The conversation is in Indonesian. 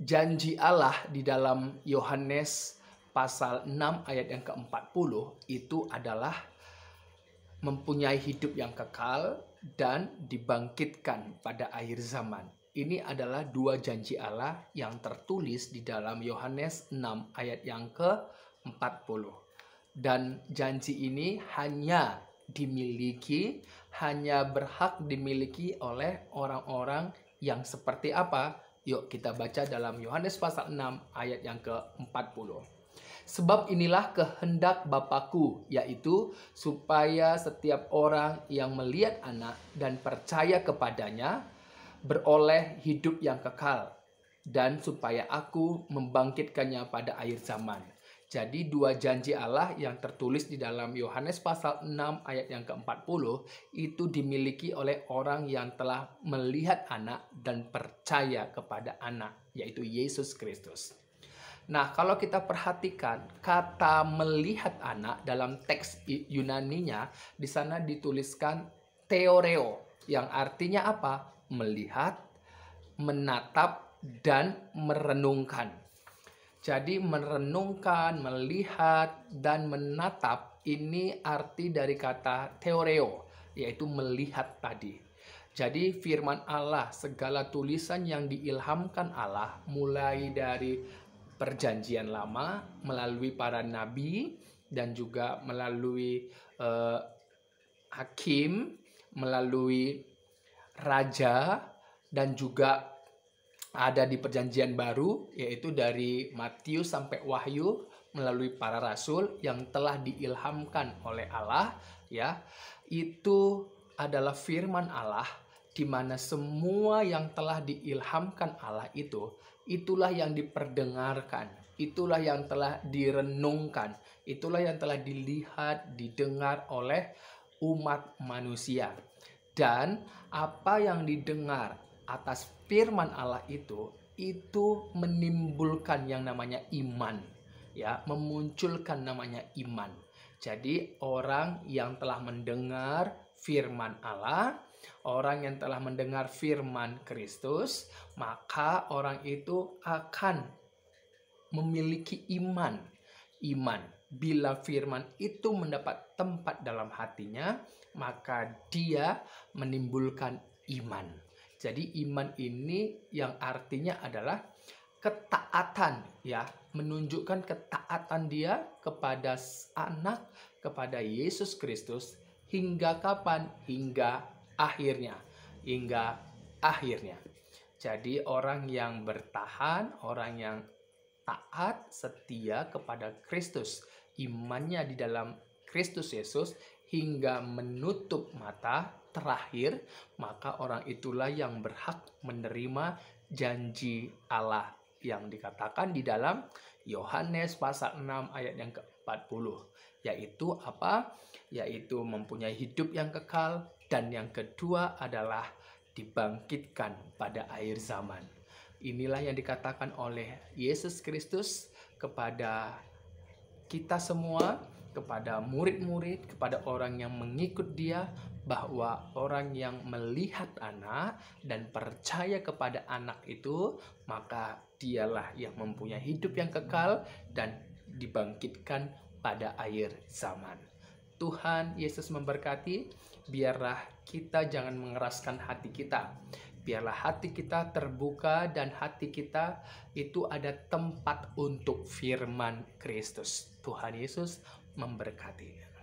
Janji Allah di dalam Yohanes pasal 6 ayat yang ke-40 itu adalah mempunyai hidup yang kekal dan dibangkitkan pada akhir zaman. Ini adalah dua janji Allah yang tertulis di dalam Yohanes 6 ayat yang ke-40. Dan janji ini hanya berhak dimiliki oleh orang-orang yang seperti apa? Yuk kita baca dalam Yohanes pasal 6 ayat yang ke-40. Sebab inilah kehendak Bapa-Ku, yaitu supaya setiap orang yang melihat Anak dan percaya kepadanya beroleh hidup yang kekal, dan supaya Aku membangkitkannya pada akhir zaman. Jadi dua janji Allah yang tertulis di dalam Yohanes pasal 6 ayat yang ke-40 itu dimiliki oleh orang yang telah melihat Anak dan percaya kepada Anak, yaitu Yesus Kristus. Nah, kalau kita perhatikan kata melihat Anak dalam teks Yunaninya, di sana dituliskan theoreo, yang artinya apa? Melihat, menatap, dan merenungkan. Jadi merenungkan, melihat, dan menatap ini arti dari kata theoreo, yaitu melihat tadi. Jadi firman Allah, segala tulisan yang diilhamkan Allah mulai dari Perjanjian Lama melalui para nabi dan juga melalui hakim, melalui raja, dan juga ada di Perjanjian Baru, yaitu dari Matius sampai Wahyu melalui para rasul yang telah diilhamkan oleh Allah, ya. Itu adalah firman Allah, di mana semua yang telah diilhamkan Allah itulah yang diperdengarkan, itulah yang telah direnungkan, itulah yang telah dilihat, didengar oleh umat manusia. Dan apa yang didengar atas firman Allah itu menimbulkan yang namanya iman, ya, memunculkan namanya iman. Jadi orang yang telah mendengar firman Allah, orang yang telah mendengar firman Kristus, maka orang itu akan memiliki iman. Bila firman itu mendapat tempat dalam hatinya, maka dia menimbulkan iman. Jadi iman ini yang artinya adalah ketaatan, ya, menunjukkan ketaatan dia kepada Anak, kepada Yesus Kristus. Hingga kapan? Hingga akhirnya. Jadi orang yang bertahan, orang yang taat, setia kepada Kristus, imannya di dalam Kristus Yesus hingga menutup mata terakhir, maka orang itulah yang berhak menerima janji Allah yang dikatakan di dalam Yohanes pasal 6 ayat yang ke-40, yaitu apa? Yaitu mempunyai hidup yang kekal, dan yang kedua adalah dibangkitkan pada akhir zaman. Inilah yang dikatakan oleh Yesus Kristus kepada kita semua, kepada murid-murid, kepada orang yang mengikut Dia, bahwa orang yang melihat Anak dan percaya kepada Anak itu, maka dialah yang mempunyai hidup yang kekal dan dibangkitkan pada akhir zaman. Tuhan Yesus memberkati. Biarlah kita jangan mengeraskan hati kita. Biarlah hati kita terbuka dan hati kita itu ada tempat untuk firman Kristus. Tuhan Yesus memberkati.